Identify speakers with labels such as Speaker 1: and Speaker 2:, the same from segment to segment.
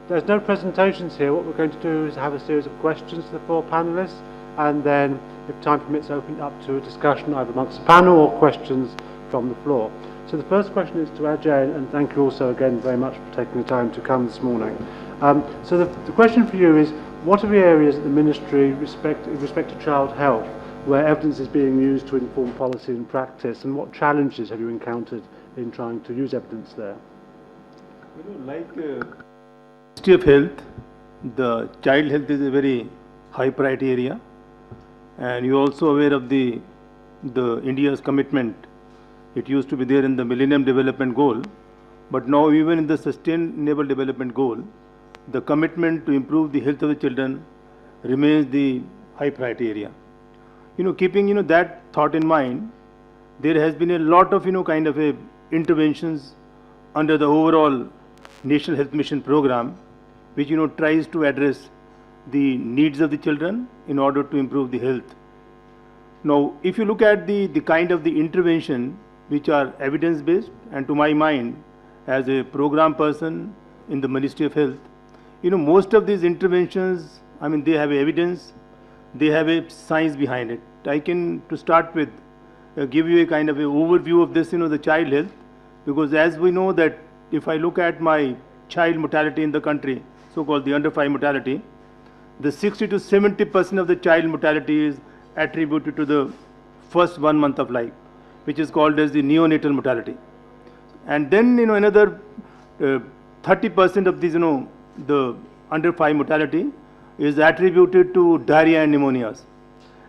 Speaker 1: There's no presentations here. What we're going to do is have a series of questions to the four panellists, and then, if time permits, open it up to a discussion either amongst the panel or questions from the floor. So the first question is to Ajay, and thank you also again very much for taking the time to come this morning. So the question for you is, what are the areas that the Ministry in respect to child health where evidence is being used to inform policy and practice, and what challenges have you encountered in trying to use evidence there?
Speaker 2: Ministry of Health, the child health is a very high priority area, and you're also aware of the India's commitment. It used to be there in the Millennium Development Goal, but now even in the Sustainable Development Goal, the commitment to improve the health of the children remains the high priority area. Keeping that thought in mind, there has been a lot of kind of interventions under the overall National Health Mission program, which tries to address the needs of the children in order to improve the health. Now, if you look at the kind of the intervention which are evidence-based, and to my mind, as a program person in the Ministry of Health, most of these interventions, they have evidence, they have a science behind it. I can, to start with, give you a kind of an overview of this, the child health, because as we know that if I look at my child mortality in the country, so-called the under 5 mortality, the 60 to 70% of the child mortality is attributed to the first 1 month of life, which is called as the neonatal mortality. And then, another 30% of these, the under 5 mortality is attributed to diarrhea and pneumonias.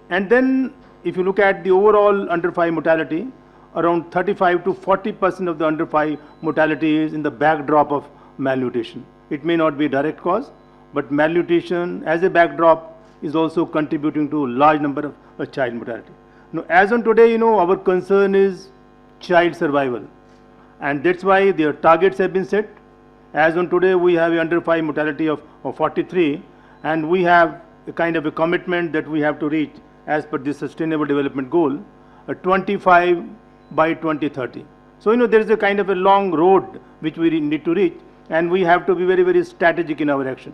Speaker 2: And then, if you look at the overall under 5 mortality, around 35 to 40% of the under 5 mortality is in the backdrop of malnutrition. It may not be a direct cause, but malnutrition as a backdrop is also contributing to a large number of child mortality. Now, as on today, our concern is child survival, and that's why their targets have been set. As on today, we have an under 5 mortality of 43, and we have a kind of a commitment that we have to reach as per the Sustainable Development Goal, 25 by 2030. So, there is a kind of a long road which we need to reach, and we have to be very, very strategic in our action.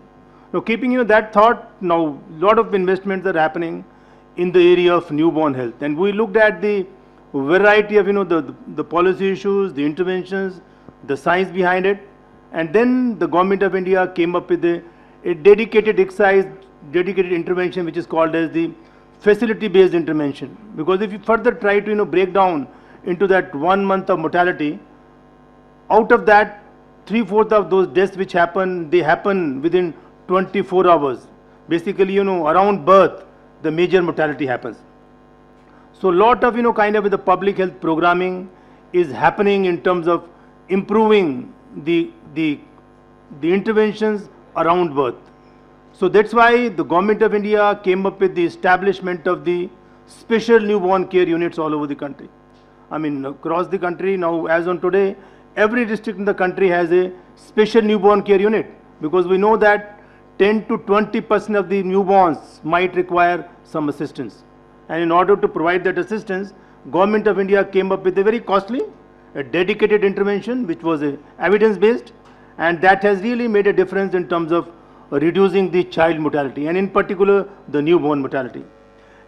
Speaker 2: Now, keeping that thought, now a lot of investments are happening in the area of newborn health, and we looked at the variety of the policy issues, the interventions, the science behind it, and then the Government of India came up with a dedicated exercise, dedicated intervention, which is called as the facility-based intervention. Because if you further try to break down into that 1 month of mortality, out of that 3/4 of those deaths which happen, they happen within 24 hours. Basically, around birth, the major mortality happens. So, lot of kind of the public health programming is happening in terms of improving the interventions around birth. So that's why the Government of India came up with the establishment of the special newborn care units all over the country. Across the country now, as on today, every district in the country has a special newborn care unit, because we know that 10 to 20% of the newborns might require some assistance. And in order to provide that assistance, Government of India came up with a very costly, a dedicated intervention which was evidence-based, and that has really made a difference in terms of reducing the child mortality, and in particular the newborn mortality.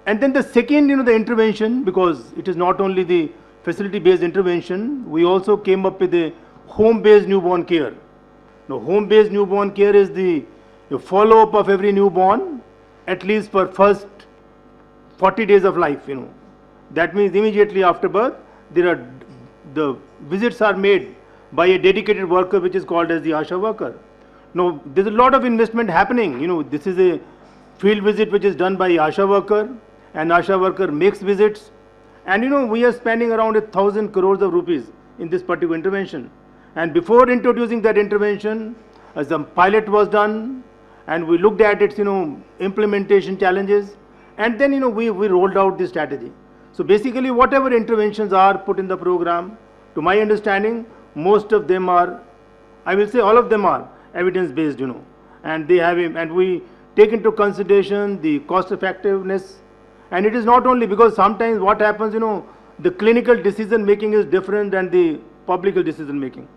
Speaker 2: And then the second, the intervention, because it is not only the facility-based intervention, we also came up with a home-based newborn care. Now, home-based newborn care is the follow-up of every newborn, at least for first 40 days of life. That means immediately after birth, the visits are made by a dedicated worker, which is called as the Asha worker. Now, there's a lot of investment happening. This is a field visit which is done by Asha worker, and Asha worker makes visits. And we are spending around 1,000 crores of rupees in this particular intervention. And before introducing that intervention, some pilot was done, and we looked at its implementation challenges, and then we rolled out this strategy. So basically, whatever interventions are put in the program, to my understanding, most of them are, I will say all of them are evidence-based, and they have, and we take into consideration the cost effectiveness. And it is not only because sometimes what happens, the clinical decision making is different than the public decision making.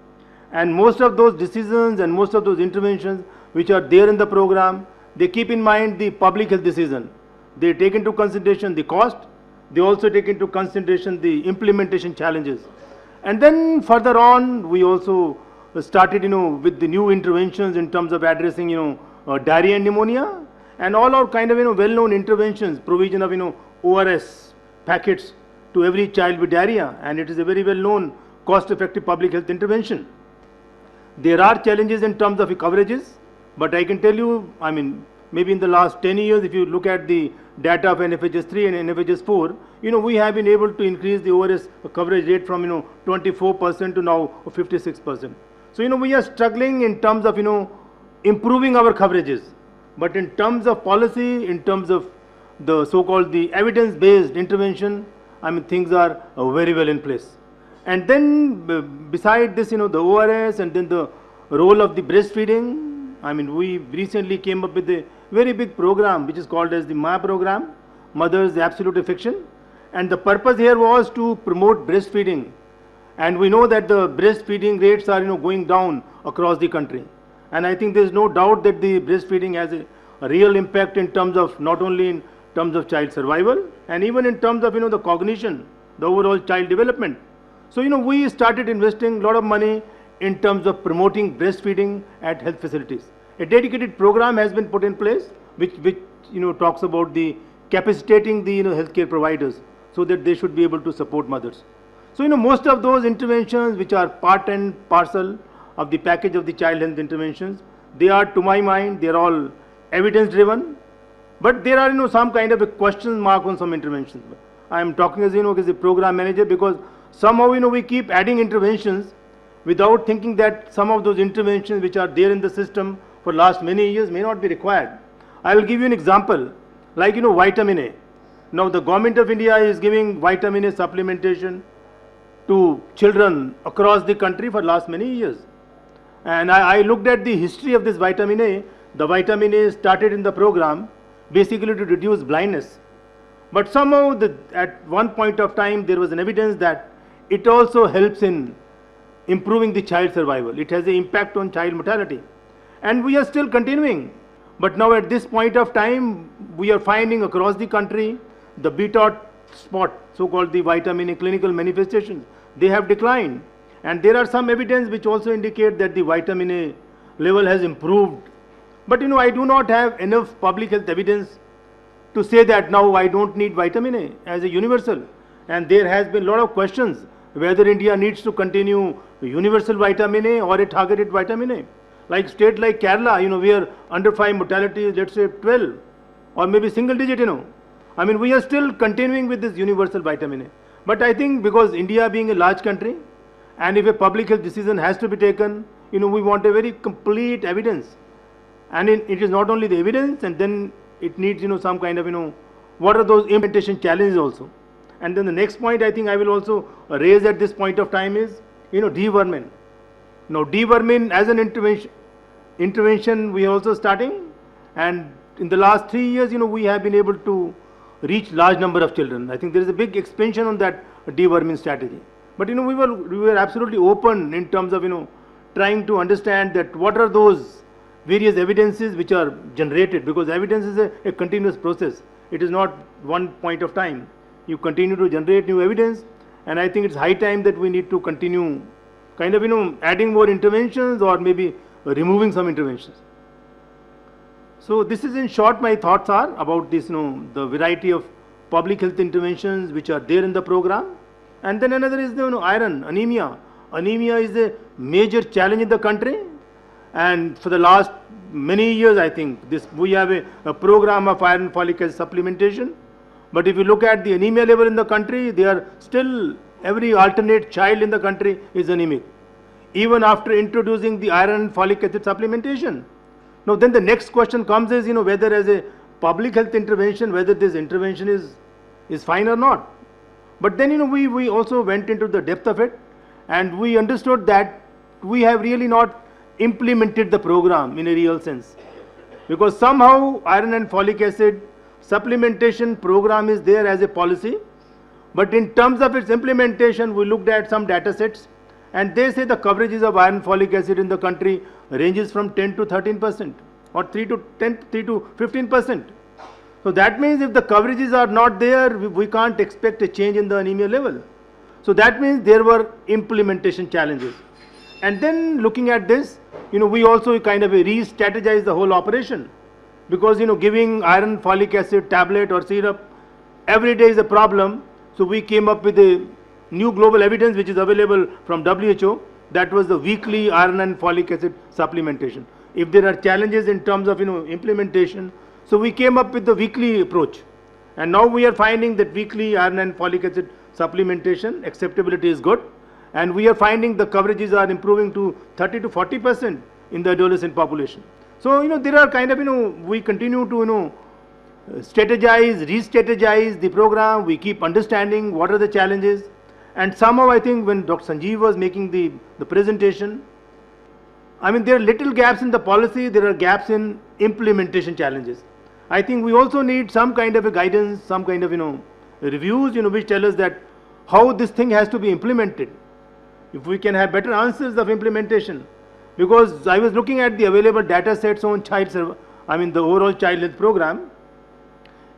Speaker 2: And most of those decisions and most of those interventions which are there in the program, they keep in mind the public health decision. They take into consideration the cost. They also take into consideration the implementation challenges. And then further on, we also started, with the new interventions in terms of addressing, diarrhea and pneumonia, and all our kind of, well-known interventions, provision of, ORS packets to every child with diarrhea, and it is a very well-known, cost-effective public health intervention. There are challenges in terms of coverages, but I can tell you, maybe in the last 10 years, if you look at the data of NFHS 3 and NFHS 4, we have been able to increase the ORS coverage rate from, 24% to now 56%. So, we are struggling in terms of, improving our coverages. But in terms of policy, in terms of the so-called the evidence-based intervention, things are very well in place. And then beside this, the ORS and then the role of the breastfeeding, we recently came up with a very big program which is called as the MA program, Mother's Absolute Affection. And the purpose here was to promote breastfeeding. And we know that the breastfeeding rates are, going down across the country. And I think there is no doubt that the breastfeeding has a real impact in terms of, not only in terms of child survival, and even in terms of, the cognition, the overall child development. So, we started investing a lot of money in terms of promoting breastfeeding at health facilities. A dedicated program has been put in place, which talks about the capacitating the, healthcare providers so that they should be able to support mothers. So, most of those interventions which are part and parcel of the package of the child health interventions, they are, to my mind, they are all evidence driven, but there are, some kind of a question mark on some interventions. I am talking as, as a program manager, because somehow, we keep adding interventions without thinking that some of those interventions which are there in the system for last many years may not be required. I will give you an example, like, vitamin A. Now, the government of India is giving vitamin A supplementation to children across the country for last many years. And I looked at the history of this vitamin A. The vitamin A started in the program basically to reduce blindness. But somehow at one point of time there was an evidence that it also helps in improving the child survival. It has an impact on child mortality. And we are still continuing. But now at this point of time, we are finding across the country the beta spot, so-called the vitamin A clinical manifestations, they have declined. And there are some evidence which also indicate that the vitamin A level has improved. But I do not have enough public health evidence to say that now I don't need vitamin A as a universal. And there has been a lot of questions whether India needs to continue universal vitamin A or a targeted vitamin A. Like state like Kerala, where under 5 mortality is, let's say 12 or maybe single digit, we are still continuing with this universal vitamin A. But I think because India being a large country, and if a public health decision has to be taken, we want a very complete evidence. And it is not only the evidence, and then it needs, some kind of, what are those implementation challenges also. And then the next point I think I will also raise at this point of time is, deworming. Now, deworming as an intervention we are also starting, and in the last 3 years, we have been able to reach large number of children. I think there is a big expansion on that deworming strategy. But we were absolutely open in terms of trying to understand that what are those various evidences which are generated, because evidence is a continuous process. It is not one point of time. You continue to generate new evidence, and I think it's high time that we need to continue kind of adding more interventions or maybe removing some interventions. So this is in short my thoughts are about this, the variety of public health interventions which are there in the program. And then another is the iron, anemia. Anemia is a major challenge in the country, and for the last many years I think we have a program of iron folic acid supplementation. But if you look at the anemia level in the country, they are still, every alternate child in the country is anemic, even after introducing the iron folic acid supplementation. Now then the next question comes is, whether as a public health intervention, whether this intervention is fine or not. But then, we also went into the depth of it, and we understood that we have really not implemented the program in a real sense. Because somehow iron and folic acid supplementation program is there as a policy, but in terms of its implementation, we looked at some data sets, and they say the coverages of iron folic acid in the country ranges from 10 to 13% or 3 to 15%. So that means if the coverages are not there, we can't expect a change in the anemia level. So that means there were implementation challenges. And then looking at this, we also kind of re-strategize the whole operation, because giving iron folic acid tablet or syrup every day is a problem. So we came up with a new global evidence which is available from WHO. That was the weekly iron and folic acid supplementation. If there are challenges in terms of implementation, so we came up with the weekly approach, and now we are finding that weekly iron and folic acid supplementation acceptability is good, and we are finding the coverages are improving to 30 to 40% in the adolescent population. So there are kind of we continue to strategize, re-strategize the program. We keep understanding what are the challenges, and somehow I think when Dr. Sanjeev was making the presentation, I mean there are little gaps in the policy, there are gaps in implementation challenges. I think we also need some kind of a guidance, some kind of reviews which tell us that how this thing has to be implemented. If we can have better answers of implementation, because I was looking at the available data sets on the overall child health program.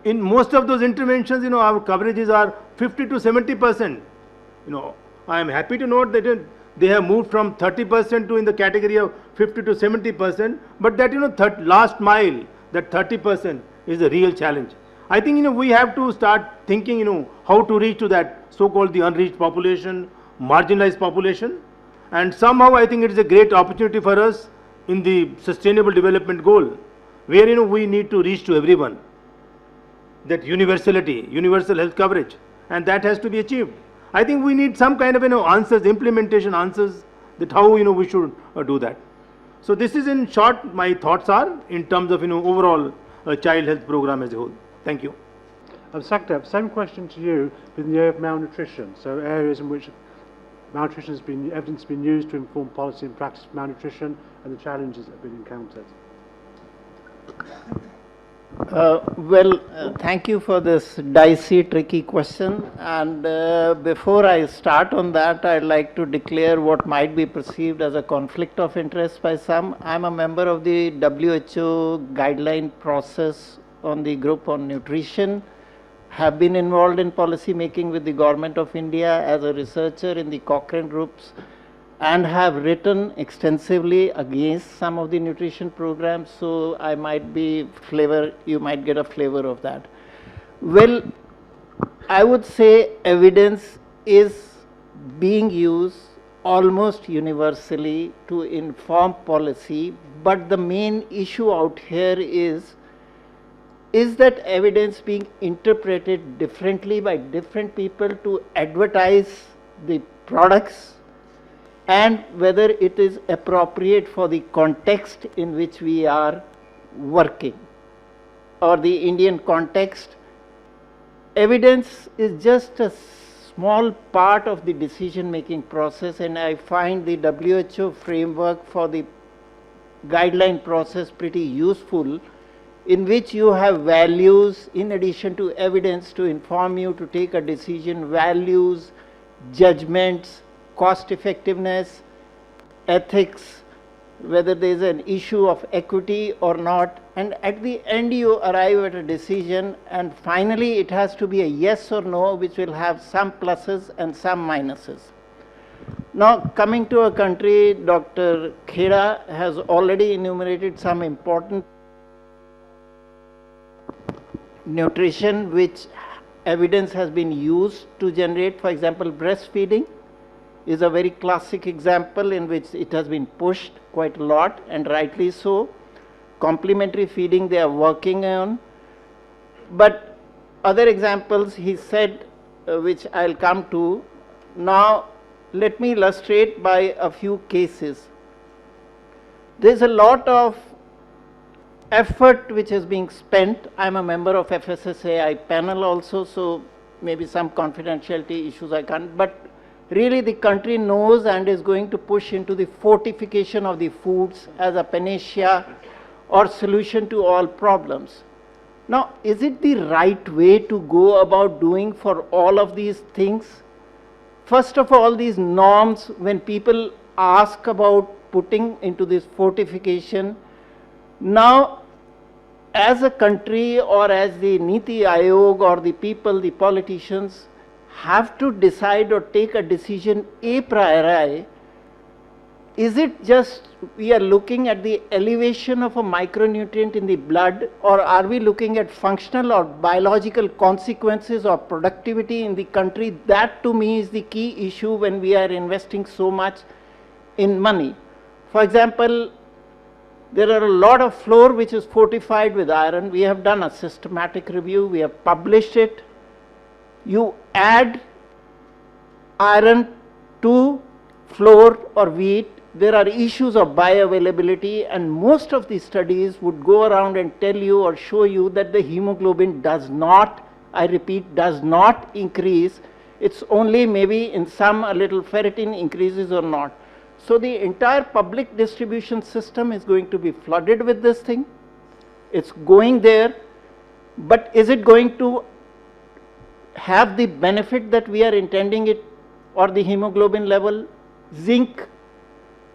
Speaker 2: In most of those interventions, our coverages are 50 to 70%. I am happy to note that they have moved from 30% to in the category of 50 to 70%, but that last mile, that 30% is a real challenge. I think we have to start thinking how to reach to that so-called the unreached population, marginalized population, and somehow I think it is a great opportunity for us in the sustainable development goal, where we need to reach to everyone, that universality, universal health coverage, and that has to be achieved. I think we need some kind of answers, implementation answers, that how we should do that. So this is in short my thoughts are in terms of overall child health program as a whole. Thank you.
Speaker 1: Sachdeva, same question to you in the area of malnutrition. So areas in which malnutrition has been, evidence has been used to inform policy and practice of malnutrition, and the challenges that have been encountered.
Speaker 3: Thank you for this dicey, tricky question. And before I start on that, I'd like to declare what might be perceived as a conflict of interest by some. I'm a member of the WHO guideline process on the group on nutrition, have been involved in policy making with the Government of India as a researcher in the Cochrane groups, and have written extensively against some of the nutrition programs, so I might be you might get a flavor of that. Well, I would say evidence is being used almost universally to inform policy, but the main issue out here is that evidence being interpreted differently by different people to advertise the products, and whether it is appropriate for the context in which we are working or the Indian context. Evidence is just a small part of the decision making process, and I find the WHO framework for the guideline process pretty useful, in which you have values in addition to evidence to inform you to take a decision, values, judgments, cost effectiveness, ethics, whether there is an issue of equity or not, and at the end you arrive at a decision, and finally it has to be a yes or no, which will have some pluses and some minuses. Now coming to a country, Dr. Khera has already enumerated some important nutrition which evidence has been used to generate. For example, breastfeeding is a very classic example in which it has been pushed quite a lot, and rightly so. Complementary feeding they are working on. But other examples he said, which I'll come to. Now let me illustrate by a few cases. There's a lot of effort which is being spent. I'm a member of FSSAI panel also, so maybe some confidentiality issues I can't, but really the country knows and is going to push into the fortification of the foods as a panacea or solution to all problems. Now, is it the right way to go about doing for all of these things? First of all, these norms, when people ask about putting into this fortification. Now, as a country or as the Niti Aayog or the people, the politicians have to decide or take a decision a priori. Is it just we are looking at the elevation of a micronutrient in the blood, or are we looking at functional or biological consequences or productivity in the country? That to me is the key issue when we are investing so much in money. For example, there are a lot of flour which is fortified with iron. We have done a systematic review, we have published it. You add iron to flour or wheat, there are issues of bioavailability, and most of the studies would go around and tell you or show you that the hemoglobin does not, I repeat, does not increase. It's only maybe in some a little ferritin increases or not. So the entire public distribution system is going to be flooded with this thing. It's going there, but is it going to have the benefit that we are intending it, or the hemoglobin level? Zinc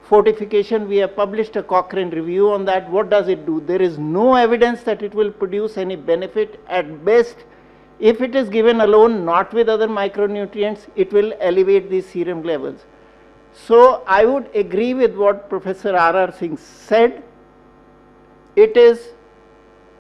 Speaker 3: fortification, we have published a Cochrane review on that. What does it do? There is no evidence that it will produce any benefit. At best, if it is given alone, not with other micronutrients, it will elevate the serum levels. So I would agree with what Professor R.R. Singh said. It is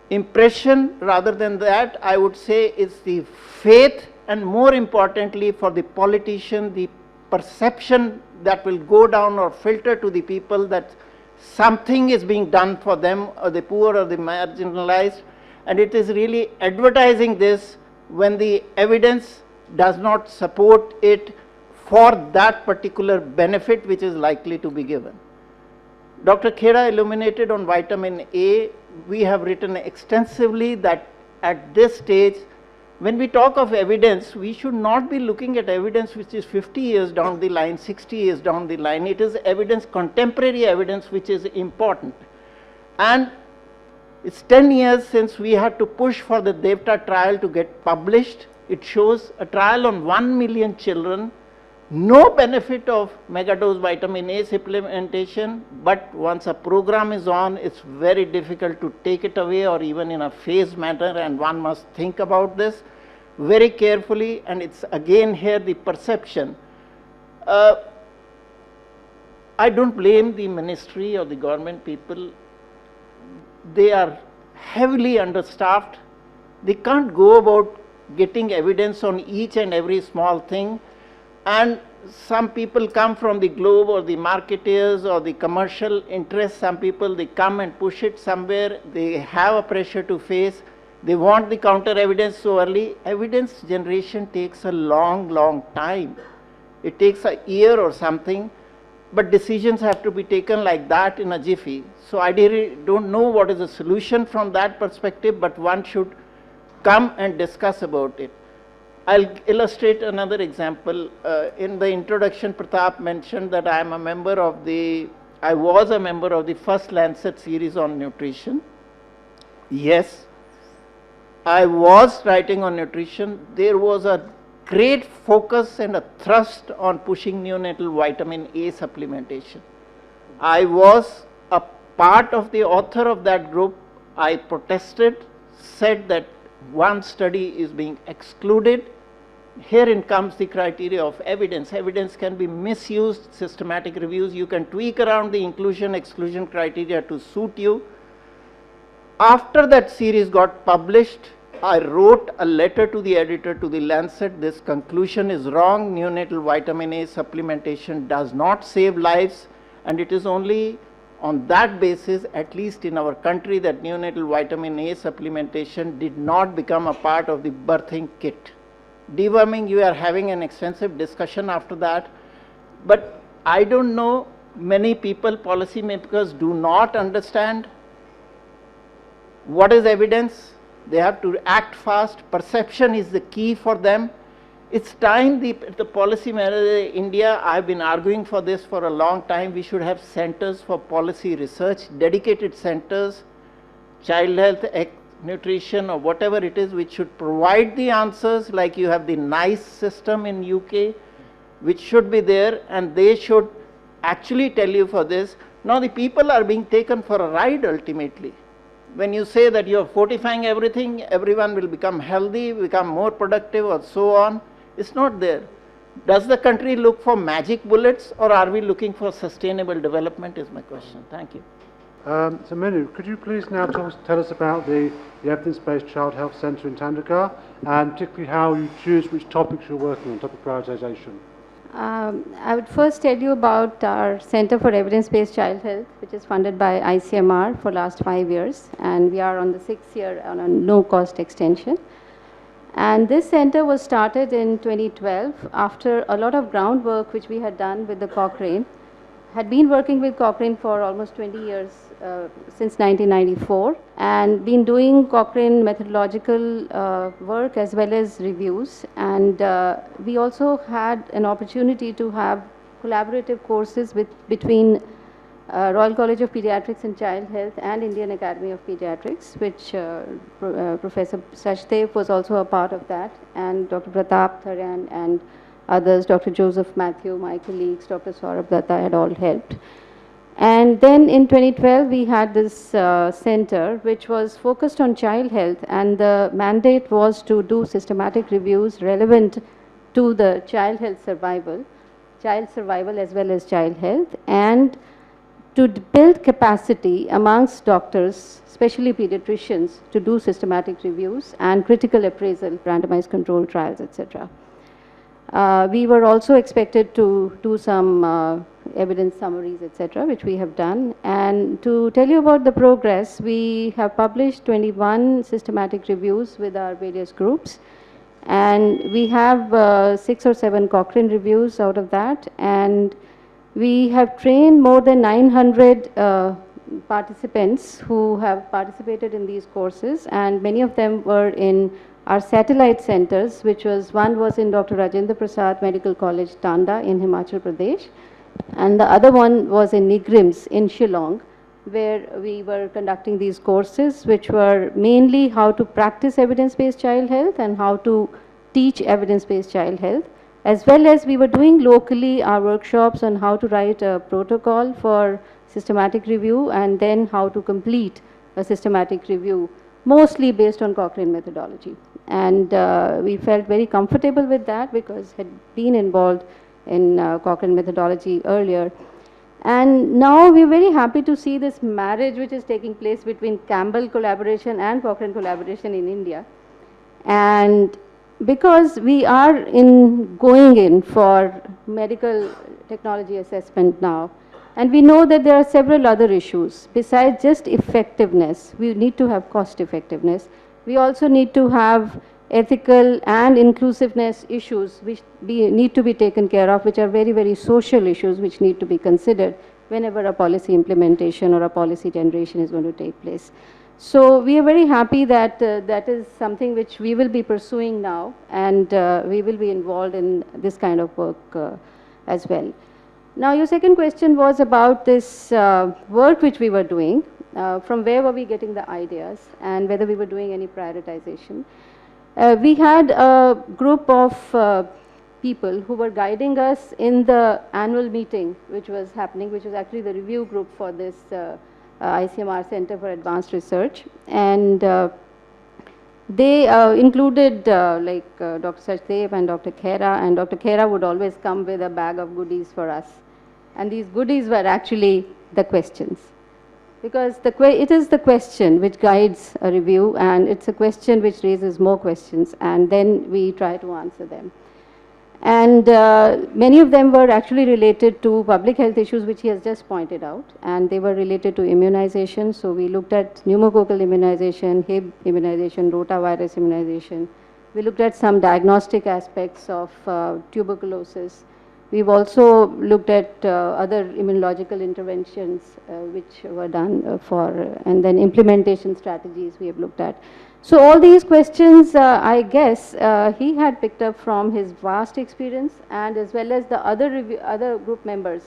Speaker 3: impression rather than that. I would say it's the faith, and more importantly for the politician, the perception that will go down or filter to the people that something is being done for them, or the poor or the marginalized, and it is really advertising this when the evidence does not support it for that particular benefit which is likely to be given. Dr. Khera illuminated on vitamin A. We have written extensively that at this stage, when we talk of evidence, we should not be looking at evidence which is 50 years down the line, 60 years down the line. It is evidence, contemporary evidence, which is important. And it's 10 years since we had to push for the Devta trial to get published. It shows a trial on 1 million children, no benefit of megadose vitamin A supplementation, but once a program is on, it's very difficult to take it away, or even in a phased manner, and one must think about this very carefully. And it's again here the perception. I don't blame the ministry or the government people. They are heavily understaffed. They can't go about getting evidence on each and every small thing. And some people come from the globe or the marketeers or the commercial interests. Some people, they come and push it somewhere. They have a pressure to face. They want the counter evidence so early. Evidence generation takes a long, long time. It takes a year or something, but decisions have to be taken like that in a jiffy. So I don't know what is the solution from that perspective, but one should come and discuss about it. I'll illustrate another example. In the introduction, Prathap mentioned that I was a member of the first Lancet series on nutrition. Yes, I was writing on nutrition. There was a great focus and a thrust on pushing neonatal vitamin A supplementation. I was a part of the author of that group. I protested, said that one study is being excluded. Herein comes the criteria of evidence. Evidence can be misused, systematic reviews. You can tweak around the inclusion-exclusion criteria to suit you. After that series got published, I wrote a letter to the editor, to the Lancet. This conclusion is wrong. Neonatal vitamin A supplementation does not save lives, and it is only on that basis, at least in our country, that neonatal vitamin A supplementation did not become a part of the birthing kit. Deworming, you are having an extensive discussion after that, but I don't know, many people, policymakers, do not understand what is evidence. They have to act fast. Perception is the key for them. It's time the policy manager in India, I've been arguing for this for a long time. We should have centers for policy research, dedicated centers, child health, nutrition, or whatever it is, which should provide the answers, like you have the NICE system in UK, which should be there, and they should actually tell you for this. Now the people are being taken for a ride ultimately. When you say that you are fortifying everything, everyone will become healthy, become more productive or so on, it's not there. Does the country look for magic bullets, or are we looking for sustainable development is my question. Thank you.
Speaker 1: So Meenu, could you please now tell us about the Evidence-Based Child Health Centre in Tandakar, and particularly how you choose which topics you're working on, topic prioritisation?
Speaker 4: I would first tell you about our Centre for Evidence-Based Child Health, which is funded by ICMR for last 5 years, and we are on the 6th year on a no-cost extension. And this centre was started in 2012 after a lot of groundwork which we had done with the Cochrane. Had been working with Cochrane for almost 20 years, since 1994, and been doing Cochrane methodological work as well as reviews. And we also had an opportunity to have collaborative courses between Royal College of Paediatrics and Child Health and Indian Academy of Paediatrics, which Professor Sachdeva was also a part of that, and Dr. Prathap, Tharyan, and others, Dr. Joseph Matthew, my colleagues, Dr. Saurabh Datta had all helped. And then in 2012, we had this center which was focused on child health, and the mandate was to do systematic reviews relevant to the child survival as well as child health, and to build capacity amongst doctors, especially pediatricians, to do systematic reviews and critical appraisal, randomized control trials, etc. We were also expected to do some evidence summaries, etc., which we have done. And to tell you about the progress, we have published 21 systematic reviews with our various groups. And we have 6 or 7 Cochrane reviews out of that. And we have trained more than 900 participants who have participated in these courses. And many of them were in our satellite centers, which was, one was in Dr. Rajendra Prasad Medical College, Tanda in Himachal Pradesh, and the other one was in Nigrims in Shillong, where we were conducting these courses, which were mainly how to practice evidence-based child health and how to teach evidence-based child health, as well as we were doing locally our workshops on how to write a protocol for systematic review and then how to complete a systematic review, mostly based on Cochrane methodology. And we felt very comfortable with that because had been involved in Cochrane methodology earlier. And now we're very happy to see this marriage which is taking place between Campbell collaboration and Cochrane collaboration in India. And because we are going in for medical technology assessment now, and we know that there are several other issues. Besides just effectiveness, we need to have cost effectiveness. We also need to have ethical and inclusiveness issues which need to be taken care of, which are very, very social issues which need to be considered whenever a policy implementation or a policy generation is going to take place. So we are very happy that that is something which we will be pursuing now, and we will be involved in this kind of work as well. Now, your second question was about this work which we were doing. From where were we getting the ideas and whether we were doing any prioritization. We had a group of people who were guiding us in the annual meeting which was happening, which was actually the review group for this ICMR Center for Advanced Research. And they included Dr. Sachdeva and Dr. Khera, and Dr. Khera would always come with a bag of goodies for us. And these goodies were actually the questions. Because it is the question which guides a review, and it's a question which raises more questions, and then we try to answer them. And many of them were actually related to public health issues which he has just pointed out, and they were related to immunization. So we looked at pneumococcal immunization, Hib immunization, rotavirus immunization. We looked at some diagnostic aspects of tuberculosis. We've also looked at other immunological interventions which were done and then implementation strategies we have looked at. So all these questions, I guess, he had picked up from his vast experience, and as well as the other group members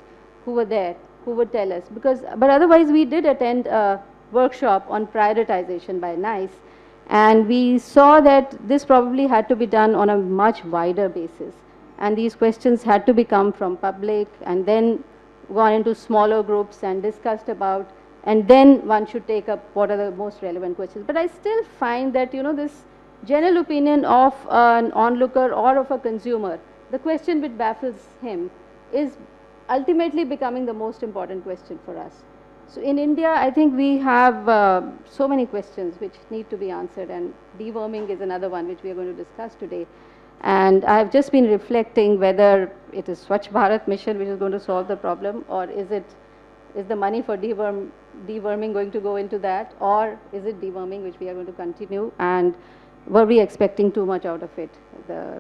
Speaker 4: who were there, who would tell us. But otherwise, we did attend a workshop on prioritization by NICE, and we saw that this probably had to be done on a much wider basis. And these questions had to become from public, and then gone into smaller groups and discussed about, and then one should take up what are the most relevant questions. But I still find that, this general opinion of an onlooker or of a consumer, the question which baffles him is ultimately becoming the most important question for us. So in India, I think we have so many questions which need to be answered, and deworming is another one which we are going to discuss today. And I've just been reflecting whether it is Swachh Bharat mission which is going to solve the problem, or is the money for deworming going to go into that, or is it deworming which we are going to continue, and were we expecting too much out of it,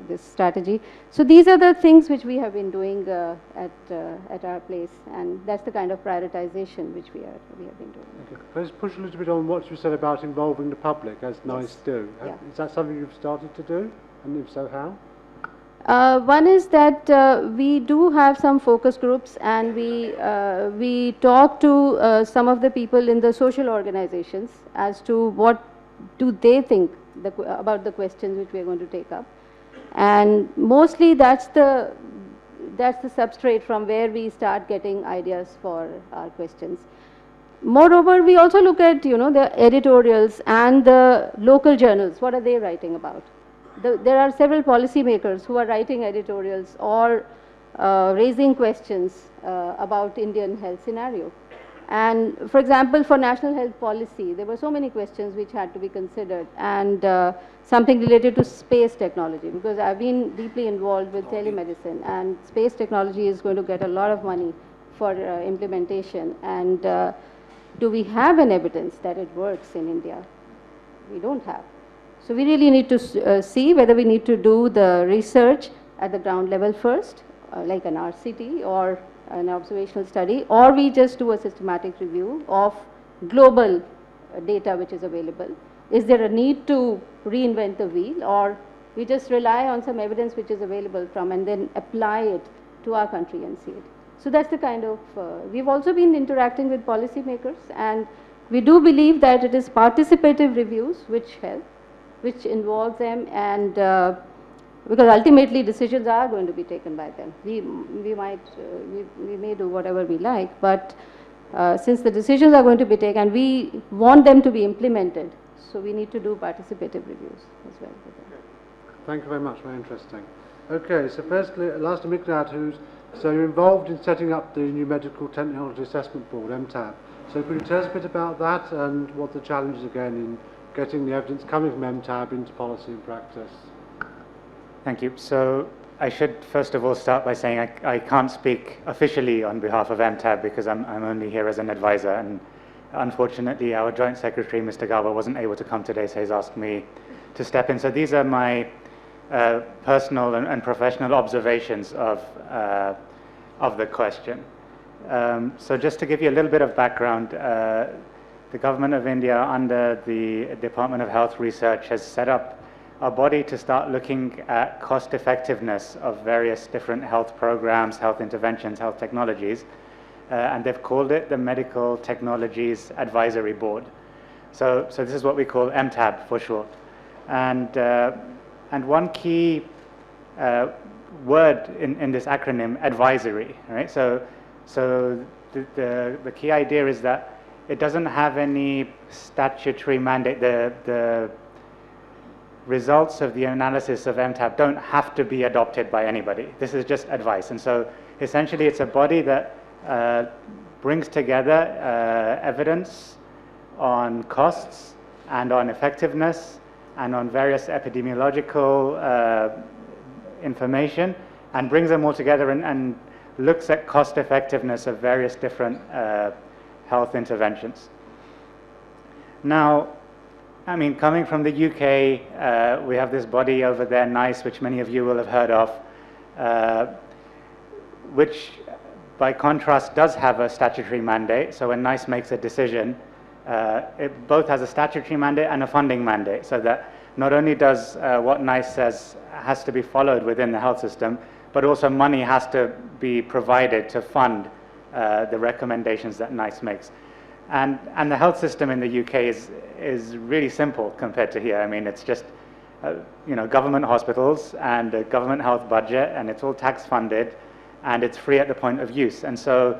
Speaker 4: this strategy? So these are the things which we have been doing at our place, and that's the kind of prioritization which we have been doing.
Speaker 1: Okay. Let's push a little bit on what you said about involving the public, as NICE do.
Speaker 4: Yeah.
Speaker 1: Is that something you've started to do, and if so, how?
Speaker 4: One is that we do have some focus groups, and we talk to some of the people in the social organizations as to what do they think about the questions which we are going to take up, and mostly that's the substrate from where we start getting ideas for our questions. Moreover, we also look at the editorials and the local journals. What are they writing about? There are several policymakers who are writing editorials or raising questions about Indian health scenario. And for example, for national health policy, there were so many questions which had to be considered, and something related to space technology, because I've been deeply involved with telemedicine, and space technology is going to get a lot of money for implementation. And do we have an evidence that it works in India? We don't have. So we really need to see whether we need to do the research at the ground level first, like an RCT or an observational study, or we just do a systematic review of global data which is available. Is there a need to reinvent the wheel, or we just rely on some evidence which is available from and then apply it to our country and see it? So that's the kind of, we've also been interacting with policymakers, and we do believe that it is participative reviews which help, which involves them, and because ultimately decisions are going to be taken by them. We may do whatever we like, but since the decisions are going to be taken, we want them to be implemented, so we need to do participative reviews as well.
Speaker 1: Thank you very much, very interesting. Okay, so firstly, last Miknad, so you're involved in setting up the new Medical Technology Assessment Board, MTAB. So could you tell us a bit about that and what the challenges again in getting the evidence coming from MTAB into policy and practice?
Speaker 5: Thank you. So I should first of all start by saying I can't speak officially on behalf of MTAB because I'm only here as an advisor, and unfortunately our Joint Secretary, Mr. Gauba, wasn't able to come today, so he's asked me to step in. So these are my personal and professional observations of the question. So just to give you a little bit of background, the Government of India under the Department of Health Research has set up a body to start looking at cost effectiveness of various different health programs, health interventions, health technologies, and they've called it the Medical Technologies Advisory Board. So this is what we call MTAB for short. And one key word in this acronym, advisory, right? So the key idea is that it doesn't have any statutory mandate. The results of the analysis of MTAB don't have to be adopted by anybody. This is just advice. And so essentially it's a body that brings together evidence on costs and on effectiveness and on various epidemiological information, and brings them all together and looks at cost effectiveness of various different health interventions. Now, I mean, coming from the UK, we have this body over there, NICE, which many of you will have heard of, which by contrast does have a statutory mandate. So when NICE makes a decision, it both has a statutory mandate and a funding mandate, so that not only does what NICE says has to be followed within the health system, but also money has to be provided to fund the recommendations that NICE makes. And the health system in the UK is really simple compared to here. I mean, it's just government hospitals and a government health budget, and it's all tax funded, and it's free at the point of use. And so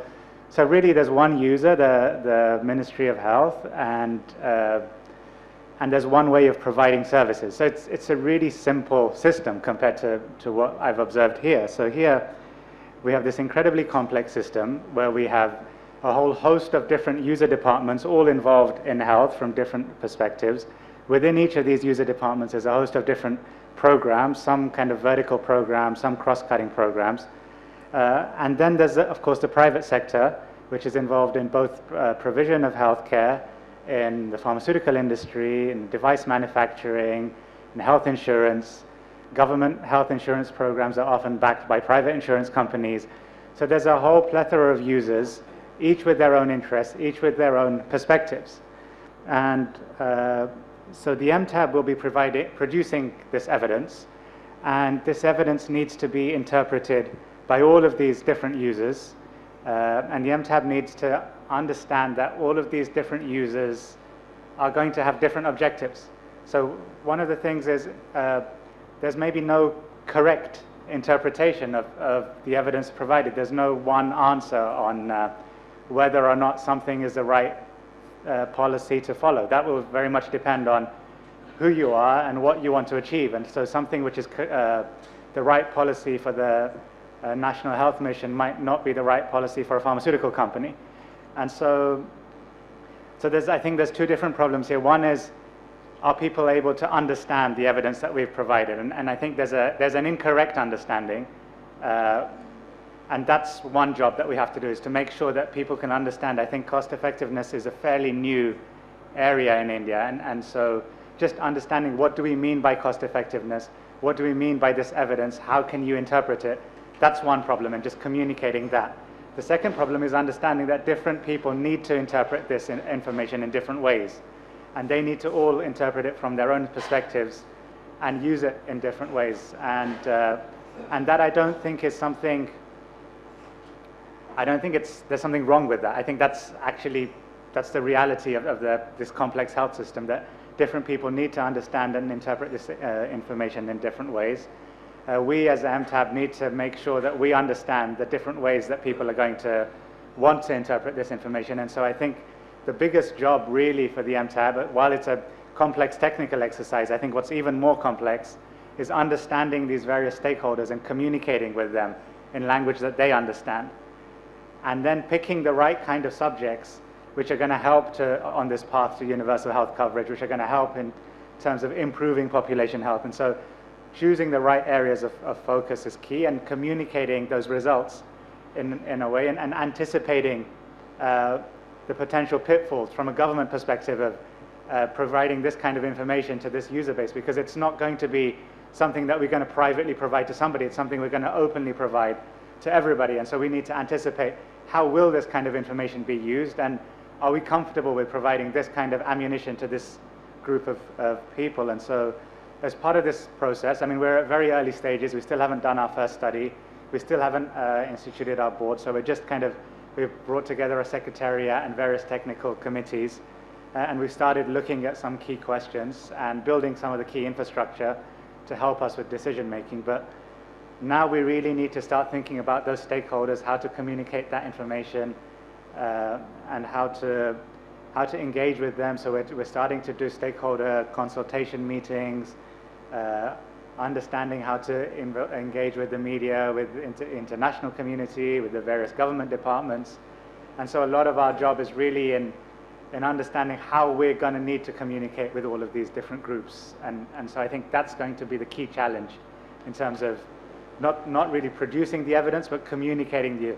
Speaker 5: So really there's one user, the Ministry of Health, and there's one way of providing services. So it's a really simple system compared to what I've observed here. So here we have this incredibly complex system where we have a whole host of different user departments all involved in health from different perspectives. Within each of these user departments there's a host of different programs, some kind of vertical programs, some cross-cutting programs. And then there's, of course, the private sector, which is involved in both provision of healthcare, in the pharmaceutical industry, in device manufacturing, in health insurance. Government health insurance programs are often backed by private insurance companies. So there's a whole plethora of users, each with their own interests, each with their own perspectives. And so the MTAB will be producing this evidence, and this evidence needs to be interpreted by all of these different users. And the MTAB needs to understand that all of these different users are going to have different objectives. So one of the things is there's maybe no correct interpretation of the evidence provided. There's no one answer on whether or not something is the right policy to follow. That will very much depend on who you are and what you want to achieve. And so something which is the right policy for the National Health Mission might not be the right policy for a pharmaceutical company. And so I think there's two different problems here. One is, are people able to understand the evidence that we've provided? And I think there's an incorrect understanding. And that's one job that we have to do, is to make sure that people can understand. I think cost effectiveness is a fairly new area in India. And so just understanding, what do we mean by cost effectiveness? What do we mean by this evidence? How can you interpret it? That's one problem, and just communicating that. The second problem is understanding that different people need to interpret this information in different ways. And they need to all interpret it from their own perspectives and use it in different ways. And that I don't think is something, there's something wrong with that. I think that's the reality of this complex health system, that different people need to understand and interpret this information in different ways. We as MTAB need to make sure that we understand the different ways that people are going to want to interpret this information. And so I think the biggest job really for the MTAB, while it's a complex technical exercise, I think what's even more complex is understanding these various stakeholders and communicating with them in language that they understand. And then picking the right kind of subjects which are going to help on this path to universal health coverage, which are going to help in terms of improving population health. And so choosing the right areas of focus is key, and communicating those results in a way, and anticipating the potential pitfalls from a government perspective of providing this kind of information to this user base, because it's not going to be something that we're going to privately provide to somebody. It's something we're going to openly provide to everybody. And so we need to anticipate, how will this kind of information be used, and are we comfortable with providing this kind of ammunition to this group of people? And so as part of this process, I mean, we're at very early stages. We still haven't done our first study. We still haven't instituted our board. So we're just we've brought together a secretariat and various technical committees. And we've started looking at some key questions and building some of the key infrastructure to help us with decision making. But now we really need to start thinking about those stakeholders, how to communicate that information, and how to engage with them. So we're starting to do stakeholder consultation meetings, understanding how to engage with the media, with international community, with the various government departments. And so a lot of our job is really in understanding how we're going to need to communicate with all of these different groups. And so I think that's going to be the key challenge in terms of not really producing the evidence, but communicating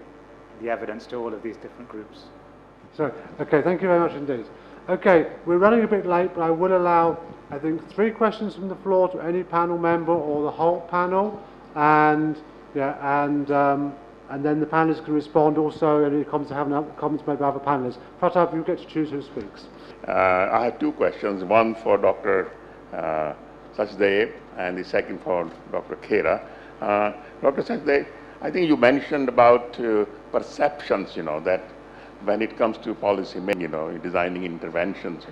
Speaker 5: the evidence to all of these different groups.
Speaker 1: So, okay, thank you very much indeed. Okay, we're running a bit late, but I will allow, I think, 3 questions from the floor to any panel member or the whole panel, and then the panelists can respond also. Any comments made by other panelists. Prathap, you get to choose who speaks.
Speaker 6: I have 2 questions. One for Dr. Sachdeva, and the second for Dr. Khera. Dr. Sachdeva, I think you mentioned about perceptions, that when it comes to policy, designing interventions,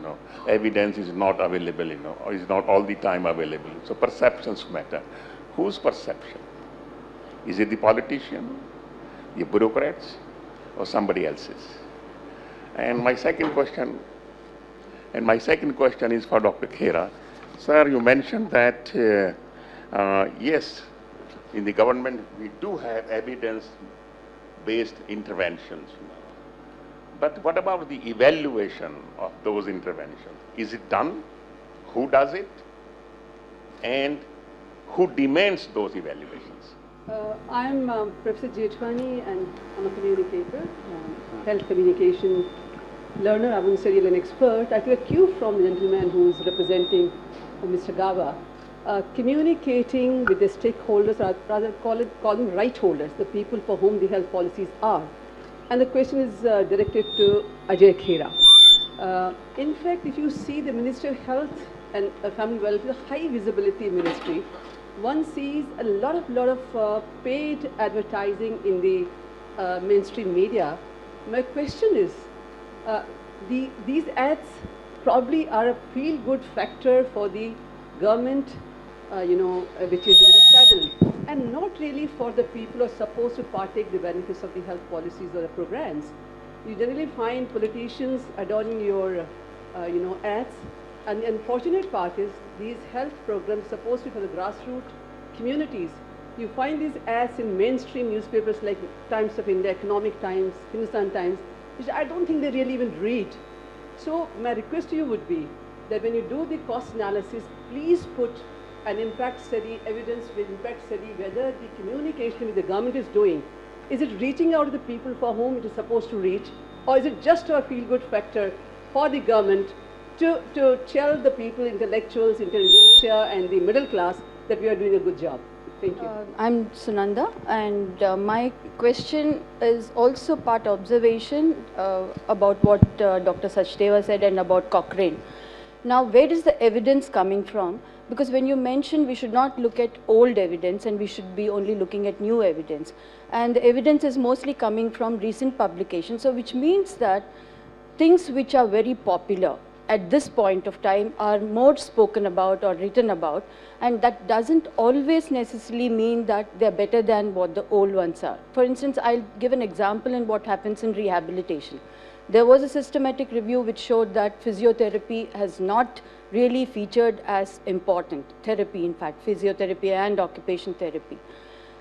Speaker 6: evidence is not available, or is not all the time available. So perceptions matter. Whose perception? Is it the politician, the bureaucrats, or somebody else's? And my second question is for Dr. Khera. Sir, you mentioned that, yes, in the government we do have evidence-based interventions. But what about the evaluation of those interventions? Is it done? Who does it? And who demands those evaluations?
Speaker 7: I'm Professor Jethwani, and I'm a communicator, health communication learner. I wouldn't say really an expert. I took a cue from the gentleman who's representing Mr. Gauba. Communicating with the stakeholders, or rather call them right holders, the people for whom the health policies are. And the question is directed to Ajay Khera. In fact, if you see the Ministry of Health and Family Welfare, a high visibility ministry, one sees a lot of paid advertising in the mainstream media. My question is, these ads probably are a feel-good factor for the government, which is in the saddle, and not really for the people who are supposed to partake the benefits of the health policies or the programs. You generally find politicians adorning your, ads, and the unfortunate part is these health programs supposed to be for the grassroots communities. You find these ads in mainstream newspapers like Times of India, Economic Times, Hindustan Times, which I don't think they really even read. So my request to you would be that when you do the cost analysis, please put an impact study, evidence with impact study, whether the communication with the government is doing, is it reaching out to the people for whom it is supposed to reach, or is it just a feel-good factor for the government to tell the people, intellectuals, intelligentsia, and the middle class that we are doing a good job? Thank you.
Speaker 8: I'm Sunanda, and my question is also part observation about what Dr. Sachdeva said and about Cochrane. Now, where is the evidence coming from? Because when you mentioned we should not look at old evidence and we should be only looking at new evidence. And the evidence is mostly coming from recent publications, so which means that things which are very popular at this point of time are more spoken about or written about, and that doesn't always necessarily mean that they're better than what the old ones are. For instance, I'll give an example in what happens in rehabilitation. There was a systematic review which showed that physiotherapy has not really featured as important therapy, in fact, physiotherapy and occupation therapy.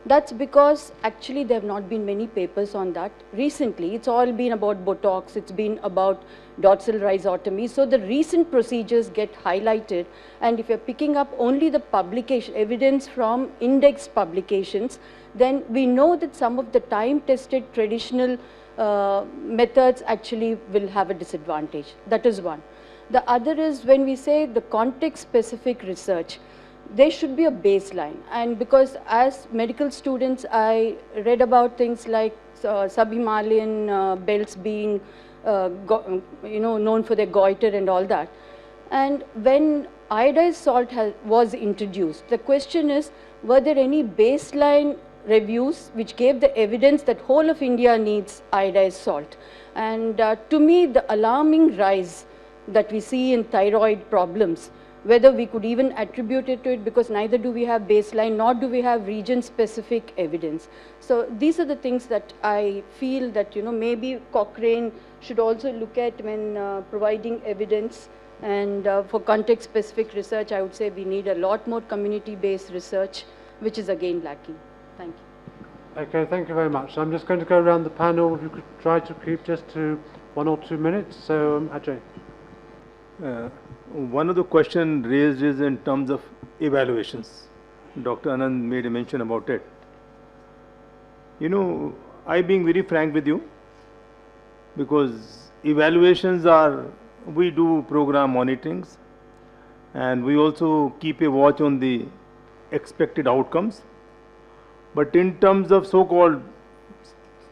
Speaker 8: That's because actually there have not been many papers on that recently. It's all been about Botox, it's been about dorsal rhizotomy. So the recent procedures get highlighted, and if you're picking up only the publication, evidence from indexed publications, then we know that some of the time-tested traditional methods actually will have a disadvantage. That is one. The other is when we say the context-specific research, there should be a baseline, and because as medical students I read about things like sub-Himalayan belts being known for their goiter and all that, and when iodized salt was introduced, the question is, were there any baseline reviews which gave the evidence that whole of India needs iodized salt? And to me, the alarming rise that we see in thyroid problems, whether we could even attribute it to it, because neither do we have baseline nor do we have region-specific evidence. So these are the things that I feel that maybe Cochrane should also look at when providing evidence. And for context-specific research, I would say we need a lot more community-based research, which is again lacking. Thank you.
Speaker 1: Okay, thank you very much. I'm just going to go around the panel. If you could try to keep just to 1 or 2 minutes. So, Ajay.
Speaker 2: One of the questions raised is in terms of evaluations. Dr. Anand made a mention about it. I being very frank with you, because evaluations are, we do program monitorings, and we also keep a watch on the expected outcomes. But in terms of so-called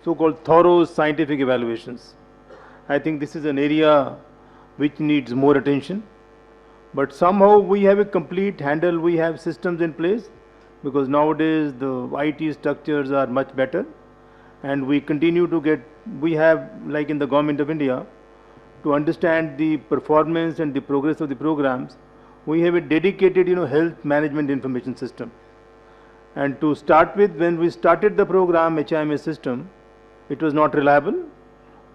Speaker 2: thorough scientific evaluations, I think this is an area which needs more attention. But somehow we have a complete handle, we have systems in place, because nowadays the IT structures are much better, and we continue to get, we have, like in the Government of India, to understand the performance and the progress of the programs, we have a dedicated health management information system. And to start with, when we started the program HIMS system, it was not reliable.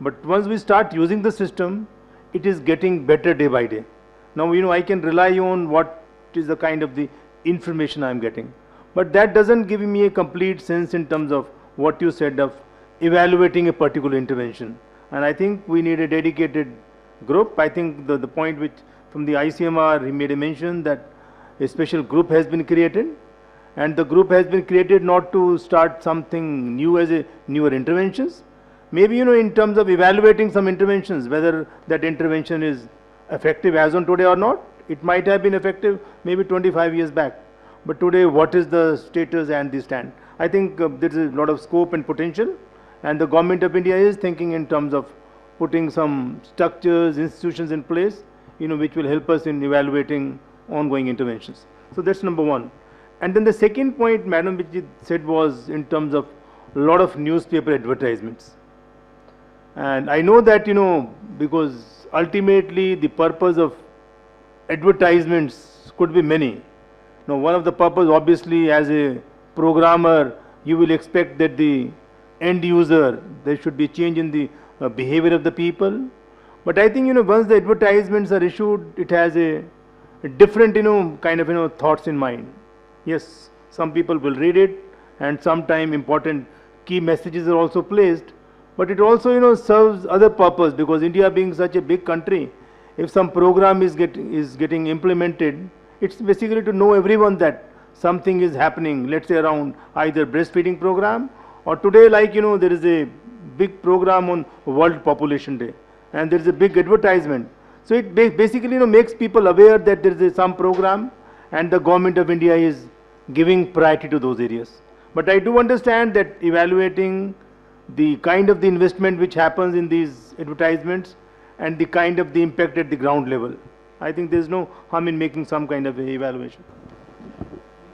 Speaker 2: But once we start using the system, it is getting better day by day. Now, I can rely on what is the kind of the information I am getting. But that doesn't give me a complete sense in terms of what you said of evaluating a particular intervention. And I think we need a dedicated group. I think the point which from the ICMR, he made a mention that a special group has been created, and the group has been created not to start something new as a newer interventions. Maybe, in terms of evaluating some interventions, whether that intervention is effective as on today or not. It might have been effective maybe 25 years back. But today, what is the status and the stand? I think there is a lot of scope and potential, and the government of India is thinking in terms of putting some structures, institutions in place, which will help us in evaluating ongoing interventions. So that's number one. And then the second point, Madam, which you said was in terms of a lot of newspaper advertisements. And I know that, because ultimately the purpose of advertisements could be many. Now, one of the purpose, obviously, as a programmer, you will expect that the end user, there should be change in the behavior of the people. But I think, once the advertisements are issued, it has a different, kind of, thoughts in mind. Yes, some people will read it, and sometime important key messages are also placed. But it also, serves other purpose, because India being such a big country, if some program is getting implemented, it's basically to know everyone that something is happening, let's say around either breastfeeding program, or today, like, there is a big program on World Population Day, and there is a big advertisement. So it basically, makes people aware that there is some program, and the government of India is giving priority to those areas. But I do understand that evaluating the kind of the investment which happens in these advertisements and the kind of the impact at the ground level, I think there is no harm in making some kind of a evaluation.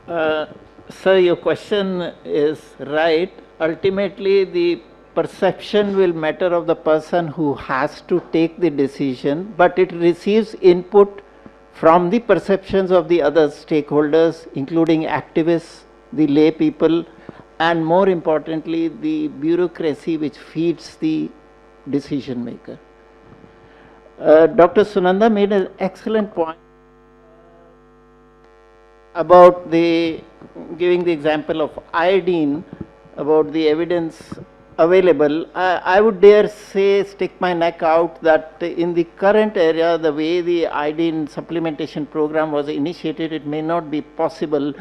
Speaker 3: Sir, your question is right. Ultimately, the perception will matter of the person who has to take the decision, but it receives input from the perceptions of the other stakeholders, including activists, the lay people, and more importantly, the bureaucracy which feeds the decision maker. Dr. Sunanda made an excellent point about giving the example of iodine, about the evidence available. I would dare say, stick my neck out, that in the current area, the way the iodine supplementation program was initiated, it may not be possible,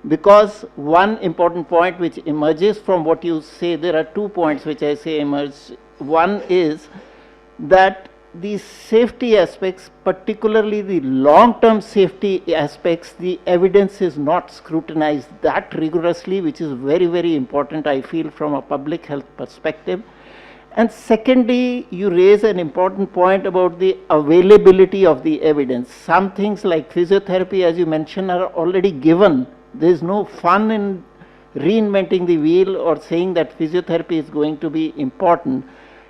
Speaker 3: because one important point which emerges from what you say, there are 2 points which I say emerge. One is that the safety aspects, particularly the long-term safety aspects, the evidence is not scrutinized that rigorously, which is very, very important, I feel, from a public health perspective. And secondly, you raise an important point about the availability of the evidence. Some things like physiotherapy, as you mentioned, are already given. There is no fun in reinventing the wheel or saying that physiotherapy is going to be important.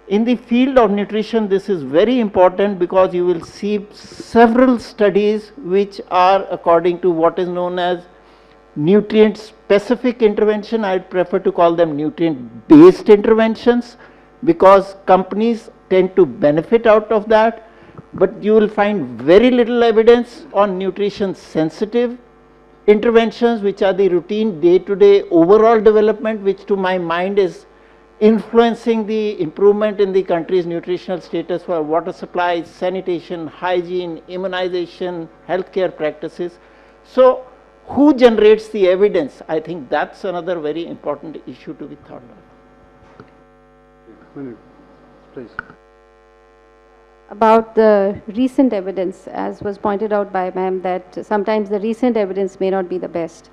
Speaker 3: In the field of nutrition, this is very important, because you will see several studies which are according to what is known as nutrient-specific intervention. I would prefer to call them nutrient-based interventions, because companies tend to benefit out of that, but you will find very little evidence on nutrition-sensitive interventions, which are the routine day-to-day overall development, which to my mind is influencing the improvement in the country's nutritional status for water supply, sanitation, hygiene, immunization, healthcare practices. So, who generates the evidence? I think that's another very important issue to be thought of.
Speaker 1: Meenu, please.
Speaker 4: About the recent evidence, as was pointed out by ma'am, that sometimes the recent evidence may not be the best.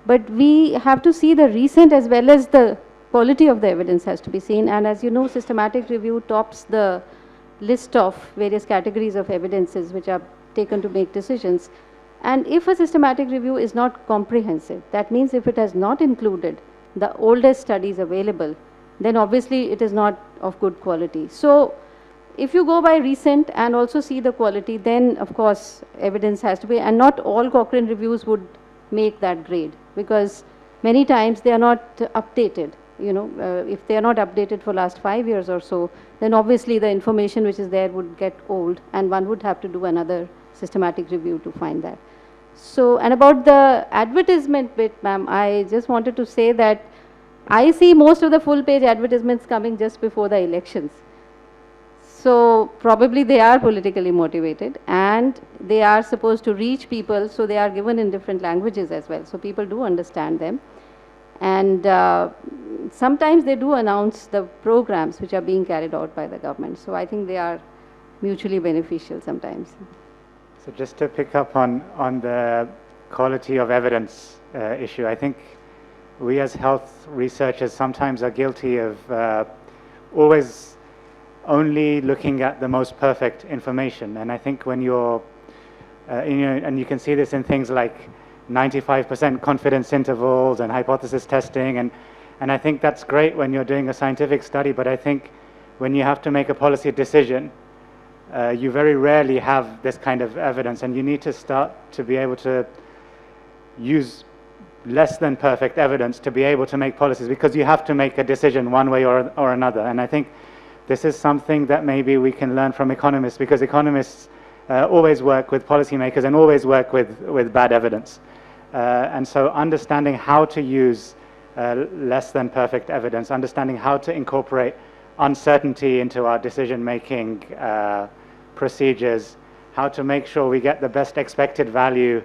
Speaker 4: But we have to see the recent as well as the quality of the evidence has to be seen. And as you know, systematic review tops the list of various categories of evidences which are taken to make decisions. And if a systematic review is not comprehensive, that means if it has not included the oldest studies available, then obviously it is not of good quality. So if you go by recent and also see the quality, then of course evidence has to be, and not all Cochrane reviews would make that grade, because many times they are not updated. if they are not updated for last 5 years or so, then obviously the information which is there would get old, and one would have to do another systematic review to find that. So, and about the advertisement bit, ma'am, I just wanted to say that I see most of the full page advertisements coming just before the elections. So probably they are politically motivated, and they are supposed to reach people, so they are given in different languages as well, so people do understand them. And sometimes they do announce the programs which are being carried out by the government. So I think they are mutually beneficial sometimes.
Speaker 5: So just to pick up on the quality of evidence issue, I think we as health researchers sometimes are guilty of always only looking at the most perfect information. And I think when you're, and you can see this in things like 95% confidence intervals and hypothesis testing, and I think that's great when you're doing a scientific study, but I think when you have to make a policy decision, you very rarely have this kind of evidence, and you need to start to be able to use less than perfect evidence to be able to make policies, because you have to make a decision one way or another. And I think this is something that maybe we can learn from economists, because economists always work with policymakers and always work with bad evidence. And so understanding how to use less than perfect evidence, understanding how to incorporate uncertainty into our decision-making procedures, how to make sure we get the best expected value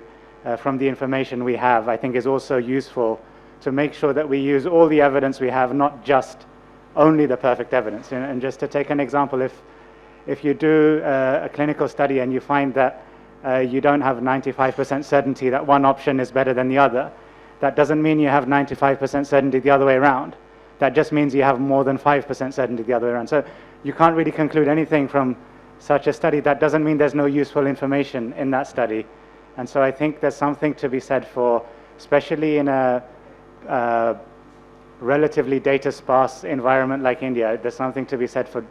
Speaker 5: from the information we have, I think is also useful to make sure that we use all the evidence we have, not just only the perfect evidence. And just to take an example, if you do a clinical study and you find that you don't have 95% certainty that one option is better than the other, that doesn't mean you have 95% certainty the other way around. That just means you have more than 5% certainty the other way around. So you can't really conclude anything from such a study. That doesn't mean there's no useful information in that study. And so I think there's something to be said for, especially in a relatively data-sparse environment like India, there's something to be said for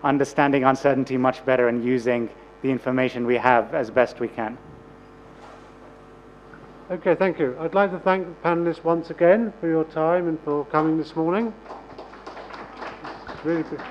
Speaker 5: understanding uncertainty much better and using the information we have as best we can.
Speaker 1: Okay, thank you. I'd like to thank the panelists once again for your time and for coming this morning. Really good.